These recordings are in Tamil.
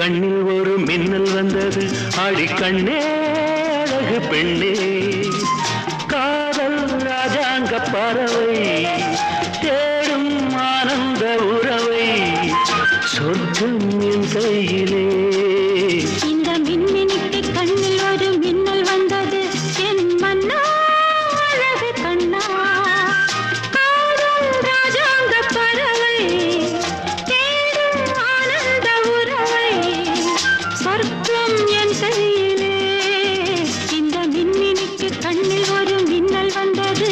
கண்ணில் ஒரு மின்னல் வந்தது. ஆடி கண்ணே அழகு பெண்ணே, காதல் ராஜாங்க பறவை தேடும் ஆனந்த உறவை, சொர்க்கம் என் கையிலே. இந்த மின்மினிக்கு கண்ணில் ஒரு மின்னல் வந்தது. என் மன்னா அழகு கண்ணா, காதல் ராஜாங்க பறவை தேடும் ஆனந்த உறவை, சொர்க்கம் என் கையிலே. இந்த மின்மினிக்கு கண்ணில் ஒரு மின்னல் வந்தது.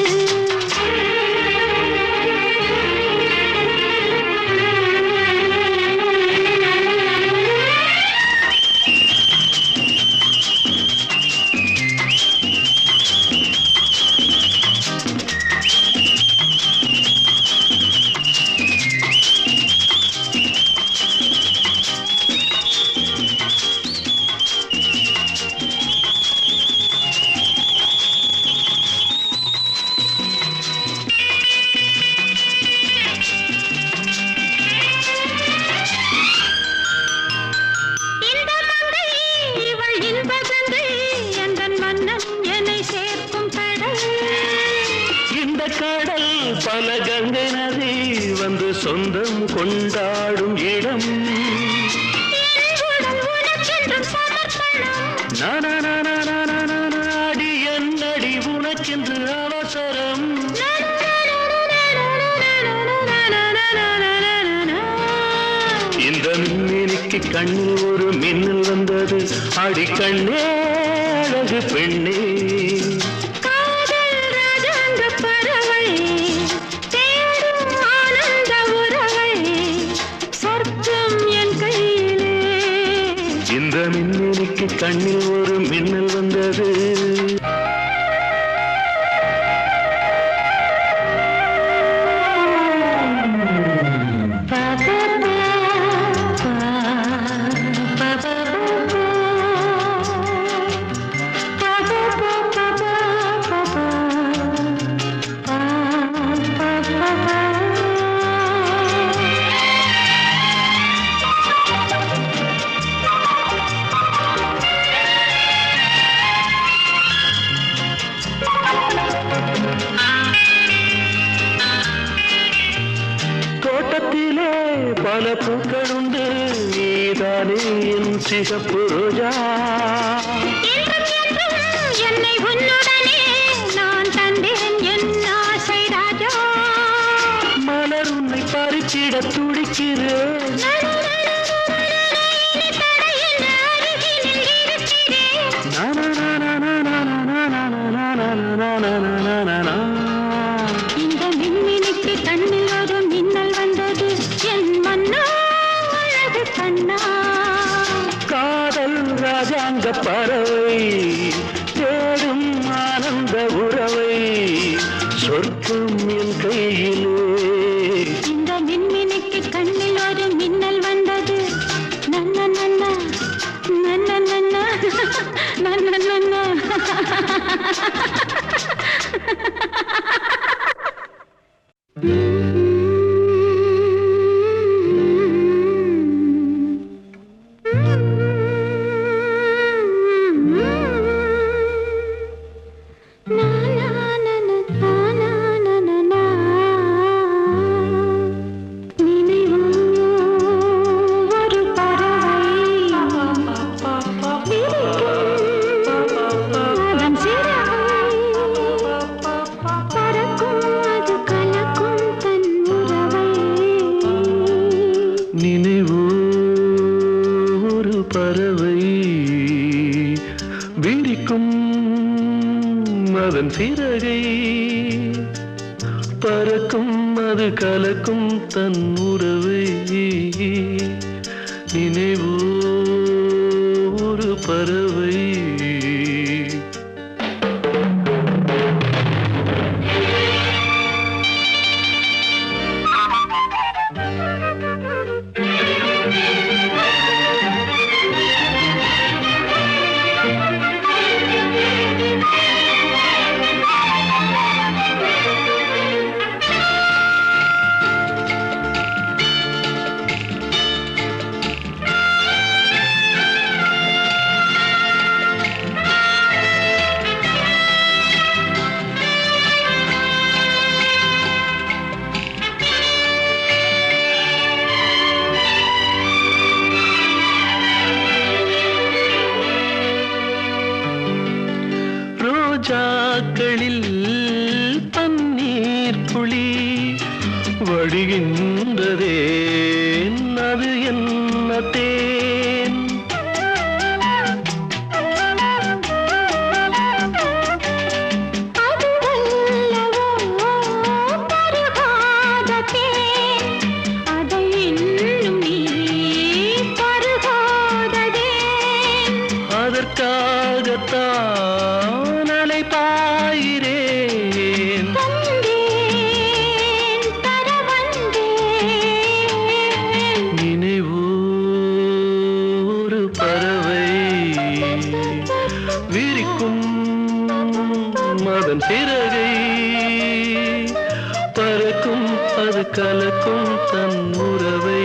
பல கங்கை நதி வந்து சொந்தம் கொண்டாடும் இடம். நாடி என்னடி உனக்கென்று அவசரம். இந்த மின்னினிக்கு கண்ணில் ஒரு மின்னல் வந்தது. ஆடி கண்ணே அழகு பெண்ணே, இந்த மின்னினிக்கு கண்ணில் ஒரு மின்னல் வந்தது. தோட்டத்திலே பல பூக்கள் உண்டு, நீதானே என் சிகப்பு ரோஜா. என்னை உன்னுடனே நான் தந்தேன் என் ஆசை ராஜா. மலர் உன்னை பறிச்சிட துடிக்கிறேன். இந்த மின்மினிக்கு கண்ணில் ஒரு மின்னல் வந்தது. என் மன்னா அழகு கண்ணா, காதல் ராஜாங்க பறவை தேடும் ஆனந்த உறவை, சொர்க்கம் என் கையிலே. இந்த மின்மினிக்கு கண்ணில் ஒரு மின்னல் வந்தது. நன்ன நன்ன நன்ன நன்ன நன்ன நன்ன. அதன் சிறகை பறக்கும், அது கலக்கும் தன் உறவை. நினைவோ ஒரு பறவை. வருகின்றதே அது என்ன தேன் அதற்காகத்தான் அலைபாயிரேன் நினைவோ ஒரு பறவை விரிக்கும் அதன் சிறகை பறக்கும் அது கலக்கும் தன் உறவை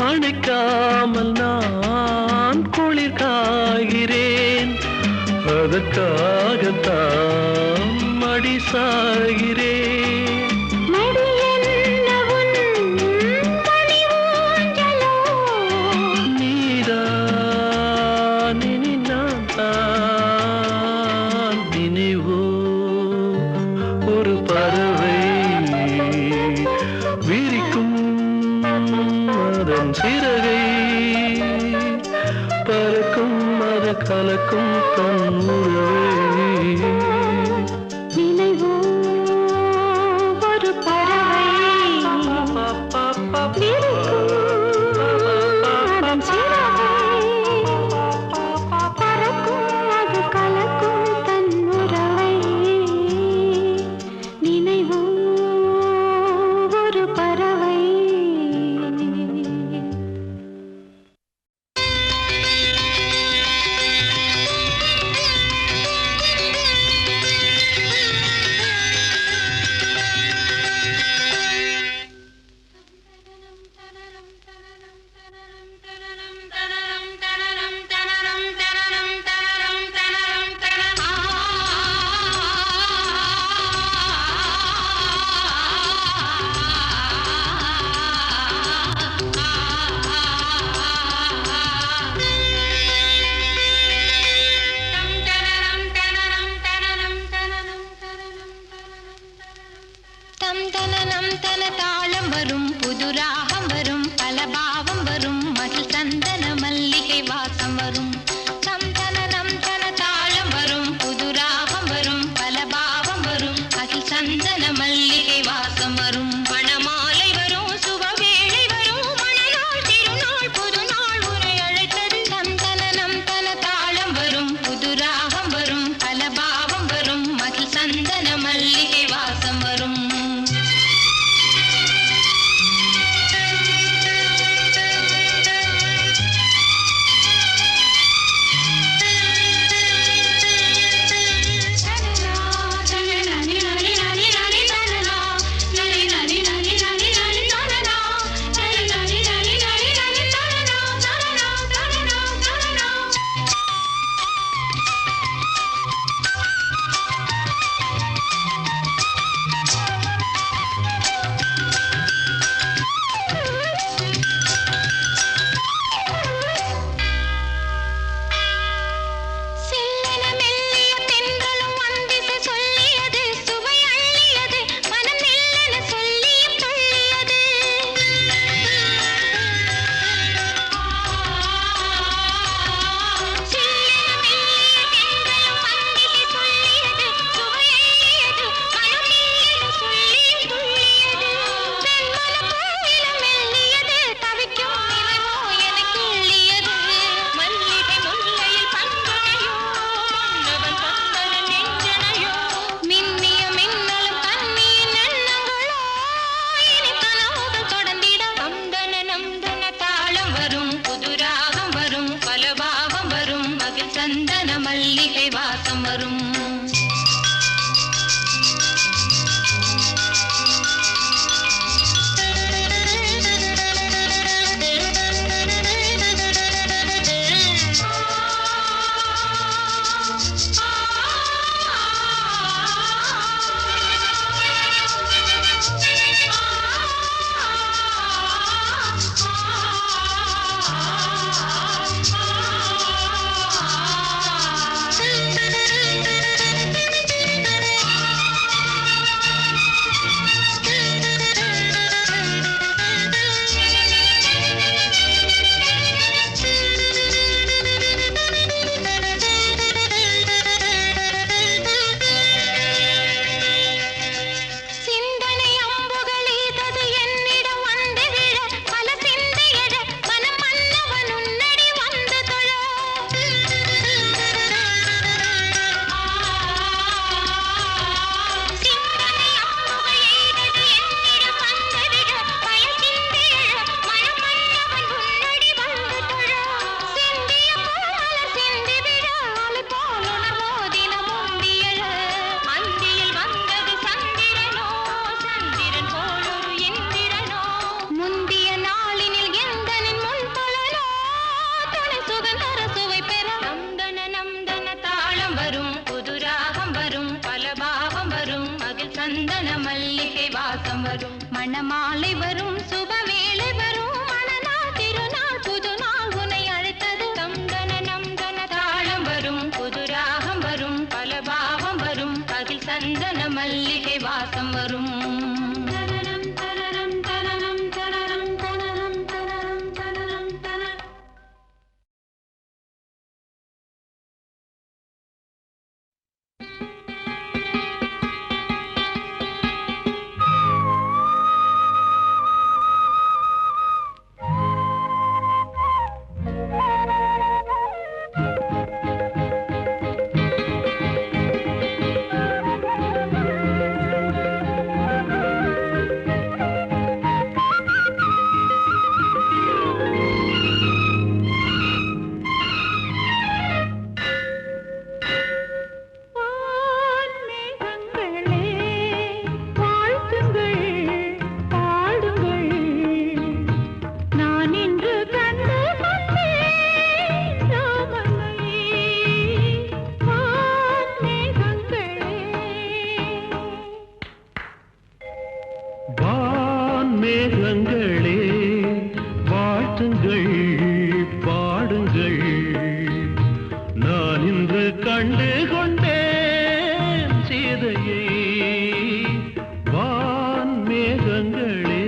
அணைக்காமல் நான் குளிர் காய்கிறேன் அதற்காகத்தான் மடி சாகிறேன் நீதான் இனி நான் தான் நினைவோ ஒரு பறவை விரிக்கும் அதன் சிறகை பறக்கும் அது கலக்கும் தன் உறவை நினைவோ வாசம் வரும். சந்தன மல்லிகை வாசம் வரும். மணமாலை வரும், சுபவேளை வரும். மணநாள் திருநாள் புதுநாள் உனை அழைத்தது. தந்தன நந்தன தாளம் வரும், புதுராகம் வரும், பல பாவம் வரும். அதில் சந்தன மல்லிகை வாசம் வரும். தனனம் தனனம் தனனம் தனனம் தனனம் தனனம் தனனம் தனனம். மேகங்களே வாழ்த்துங்கள் பாடுங்கள், நான் இன்று கண்டு கொண்டேன் சீதையை. வான் மேகங்களே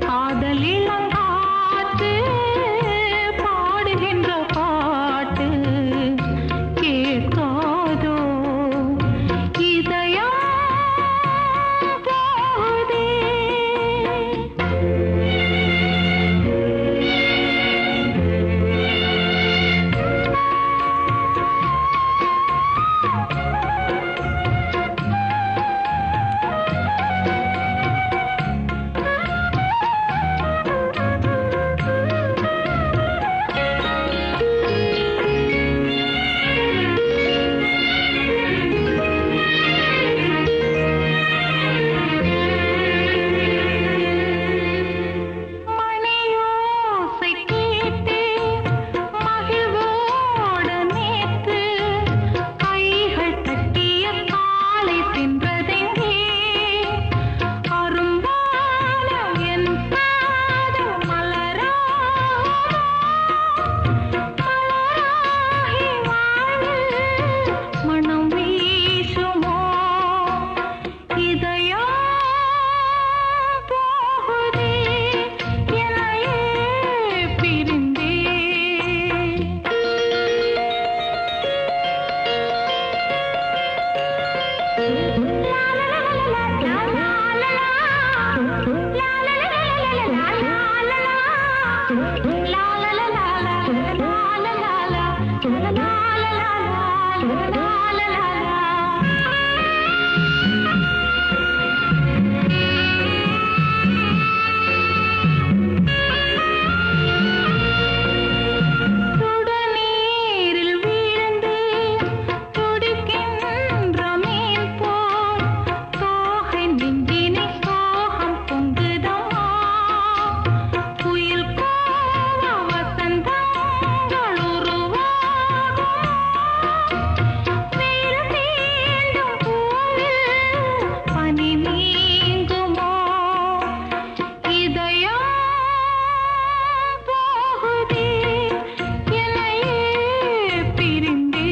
காதலிளங்காற்று பாடுகின்ற பாட்டு கேட்காதோ இதயம் போகுதே. மணியோசை கேட்டு மகிழ்வோடு நேற்று கைகள் தட்டிய காலை தின்றதெங்கே அரும்பான என் பாதம் மலராகி வாழ்வில் மனம் வீசுமோ இதயம் போகுதே என்னையே பிரிந்தே. சுடுநீரில் வீழ்ந்து துடிக்கின்ற மீன் போல் தோகை நெஞ்சினை சோகம் பொங்குதம்மா. புயல் போல வசந்தங்கள் உருவாகும். வெயில் தீண்டும் பூவில் பனி நீங்குமோ இதயம் போகுதே என்னையே பிரிந்தே.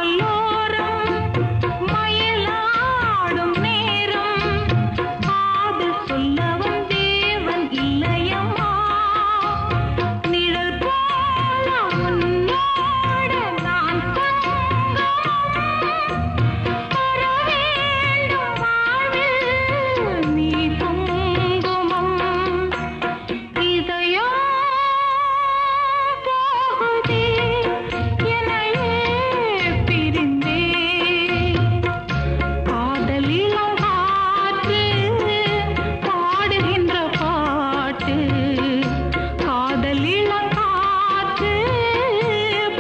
மலைச்சாரலோரம் மயிலாடும் நேரம் காதல் சொல்லவும் தேவன் இல்லையம்மா. நிழல் போல உன்னோடு நான் தங்கணும். வர வேண்டும் வாழ்வில் நீ குங்குமம். இதயம் போகுதே என்னையே பிரிந்தே. காதலிளங்காற்று பாடுகின்ற பாட்டு காதலிளங்காற்று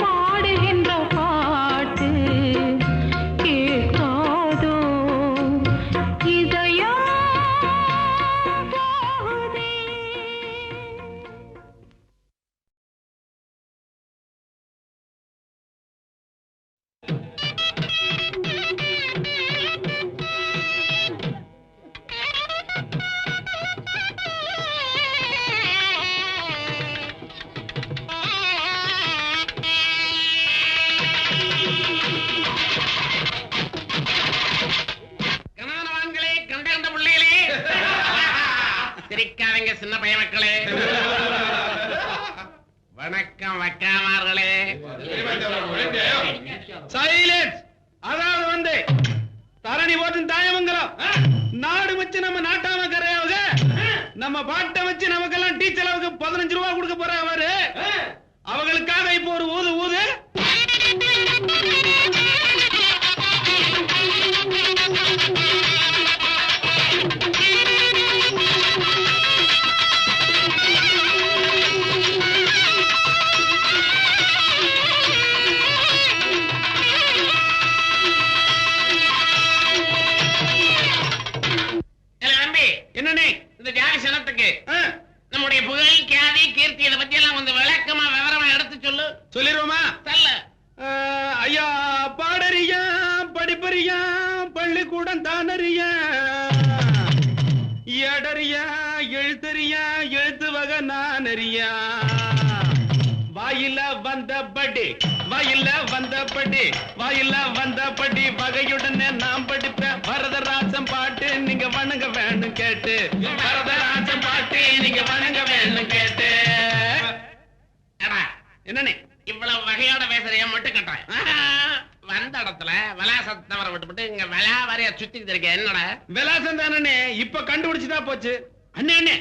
பாடுகின்ற பாட்டு கேட்காதோ இதயம் போகுதே. கணவன்களே கண்ட புள்ளிகளே சிரிக்காதீங்க சின்ன பைய மக்களே. வணக்கம் வக்காமார்களே. சைலன்ஸ். அதாவது வந்து தரணி போட்டு தாயமங்கலம் நாடு வச்சு நம்ம நாட்டாம கரையாவுக நம்ம பாட்டை வச்சு நமக்கெல்லாம் டீச்சர் அளவுக்கு 15 ரூபாய் கொடுக்க போறாங்க அவரு. அவங்களுக்காக இப்போ ஒரு ஊது ஊது. என்னண்ணே? இந்த ஜாதி சனத்துக்கு நம்முடைய புகழ் கியாதி கீர்த்தி இதை பத்தி எல்லாம் கொஞ்சம் விளக்கமா விவரமா எடுத்து சொல்லு. சொல்லிடுவோமா? சொல்ல ஐயா பாடறியா படிப்பறியா பள்ளிக்கூடம் தானறியா எடறியா எழுத்தறியா எழுத்து வகை நானறியா வாயில வந்தபடி வாயில வந்தபடி வாயில வந்தபடி வகையுடனே நாம் படிப்பேன் வரதராசன் பாட்டு நீங்க வணங்க வேணும் கேட்டு வரதராசன் பாட்டு நீங்க வணங்க வேணும் கேட்டு. என்னண்ணே இவ்வளவு வகையோட பேசுறிய மட்டும் கட்டுறேன். வந்த இடத்துல விலாசத்தை தவற விட்டுவிட்டு இங்க விலா வரைய சுத்திட்டு இருக்க என்னடா விலாசம் தானே? இப்ப கண்டுபிடிச்சுதான் போச்சு. அண்ணே அண்ணே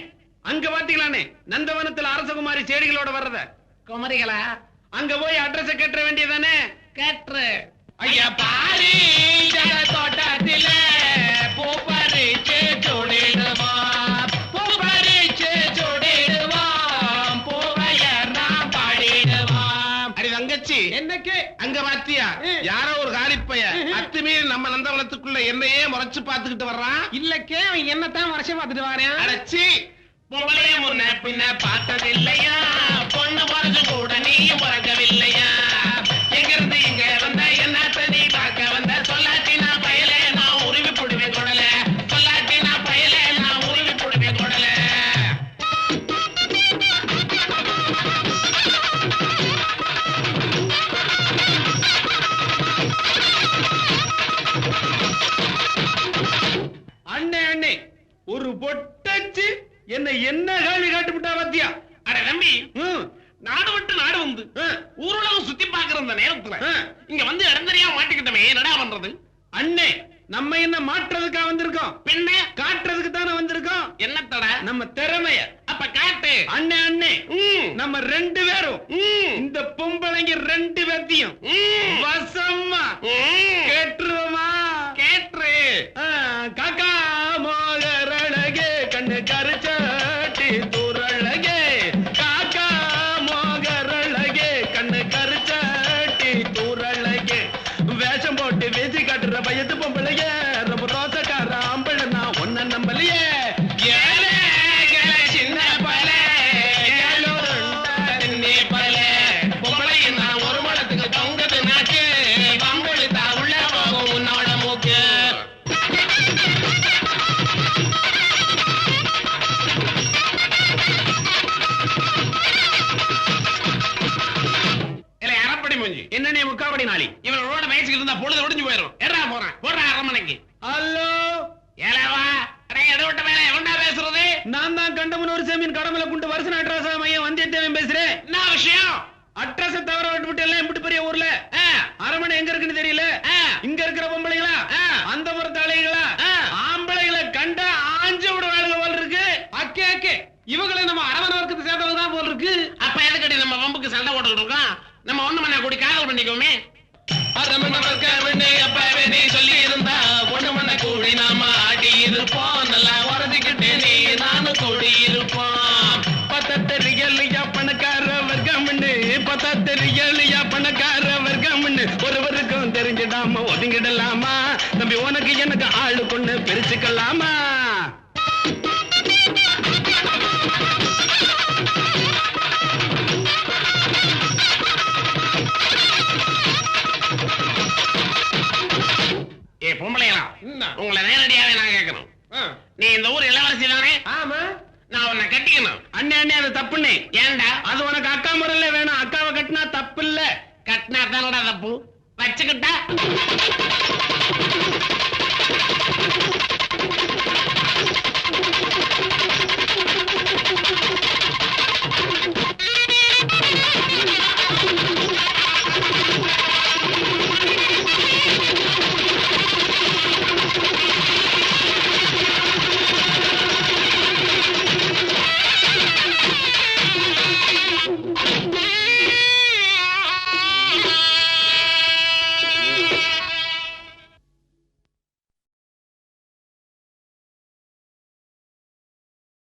அங்க பாத்தீங்களாண்ணே நந்தவனத்துல அரசகுமாரி செடிகளோட வர்றத குமரிகளா? அங்க போய் அட்ரஸ் கேட்ட வேண்டியதானே? கேட்டு ஐயா பாரி தோட்டத்தில பூப்பறிச்சு சூடிடுவான் பூப்பறிச்சு சூடிடுவான் பூவையர் நான் பாடிடுவான். அடி தங்கச்சி என்னக்கு அங்க பாத்தியா யாரோ ஒரு காலிப்பைய அத்துமீறி நம்ம நந்தவனத்துக்குள்ள என்னையே முறைச்சு பாத்துக்கிட்டு வர்றான். இல்லக்கே அவன் என்னத்தான் வருஷம் பார்த்துட்டு வரேன். அடைச்சி பொம்பளைய முன்ன பின்ன பார்த்ததில்லையா பொண்ணு பிறகு கூட நீயும் பிறக்கவில்லையா எங்கிருந்து இங்க வந்த என்னத்த நீ பார்க்க வந்த சொல்லாட்டி நான் பயல நான் உருவி போடுவேன் கொடல சொல்லாட்டி நான் பயல நான் உருவி போடுவேன் கொடல. அண்ணே அண்ணே ஒரு பொட்டச்சு என்ன கேள்வி காட்டுவிட்டா பாத்தியா? அட தம்பி நாடு விட்டு நாடு வந்து ஊருலகம் சுத்தி பாக்குற அந்த நேரத்துல இங்க வந்து இடந்தறியா மாட்டிக்கிட்டமே என்னடா பண்றது? அண்ணே நம்ம என்ன மாற்றுறதுக்கா வந்திருக்கோம்? பின்ன காட்டுறதுக்கு தானே வந்திருக்கோம். என்னத்தடா? நம்ம திறமைய அப்ப காட்டு. அண்ணே அண்ணே நம்ம ரெண்டு பேரும் இந்த பொம்பளைங்க ரெண்டு பேர்த்தையும் வசமா கேட்டுருவோமா? கேட்டு காக்கா மோகரழகே கண்ணு கருச்சாட்டி தூரழகே காக்கா மோகரழகே கண்ணு கருச்சாட்டி தூரழகே வேஷம் போட்டு வீசி காட்டுற வயது பொம்பளைய ரொம்ப ரோசக்கார ஆம்பளை நான் ஒன்ன நம்பலையே ஏழை சின்ன பல பொம்பளை நான் ஒரு மடத்துக்கு தொங்குது நாக்கு பம்பளி தான் உள்ள போகும் உன்னோட மூக்கு. என்னன்னே முக்காபடி நாளி இவனோட வயசுக்கு இருந்தா பொழுது ஒடிஞ்சு போயிடும். எடா போறான் போடுற அரமனைக்கு. ஹலோ ஏலவா அடே எதை விட்ட வேலை ஒன்னா பேசுறது? நான் தான் கண்டமனூர் சேமியின் கடமலை குண்டு வருஷம் அட்ரஸ் மையம் வந்தியத்தேவன் பேசுறேன். என்ன விஷயம்? அட்ரஸ் தவிர விட்டு எல்லாம் எப்படி பெரிய ஊர்ல அரமனை எங்க இருக்குன்னு தெரியல. இங்க இருக்கிற பொம்பளைங்களா அந்த புறத்து அலைகளா ஆம்பளைகளை கண்டா ஆஞ்சு விட வேலை போல் இருக்கு. அக்கே அக்கே இவங்களை நம்ம அரமனை வர்க்கத்தை சேர்ந்தவங்க போல் இருக்கு. அப்ப எதுக்கடி நம்ம வம்புக்கு சண்டை போட்டுக்கிட்டு இருக்கோம்? நம்ம ஒண்ணு மண்ணா கூடி காதல் பண்ணிக்கோமே. அப்பவே நீ சொல்லி இருந்தா ஒண்ணு மண்ண கூடி நாம ஆடி இருப்போம் நல்லா உறதிக்கிட்டு நீ நானும் கூடி இருப்போம். பத்தத்தெரியலையா பணக்கார வர்க்கம்னு பத்தத்தெரியலையா பணக்கார வர்க்கம்னு ஒருவருக்கும் தெரிஞ்சிடாம ஒதுங்கிடலாமா? தம்பி உனக்கு எனக்கு ஆளு கொண்டு பிரிச்சுக்கலாமா? ஏ பொம்பளைங்களா உங்களை நேரடியாவே நான் கேட்கணும். நீ இந்த ஊர் இளவரசி தானே? ஆமா. நான் உன்னை கட்டிக்கணும். அண்ணே அண்ணே அது தப்புண்ணே. ஏன்டா? அது உனக்கு அக்கா முறையில வேணும். அக்காவை கட்டினா தப்பு இல்ல. கட்டினா தானடா தப்பு. வச்சுக்கிட்டா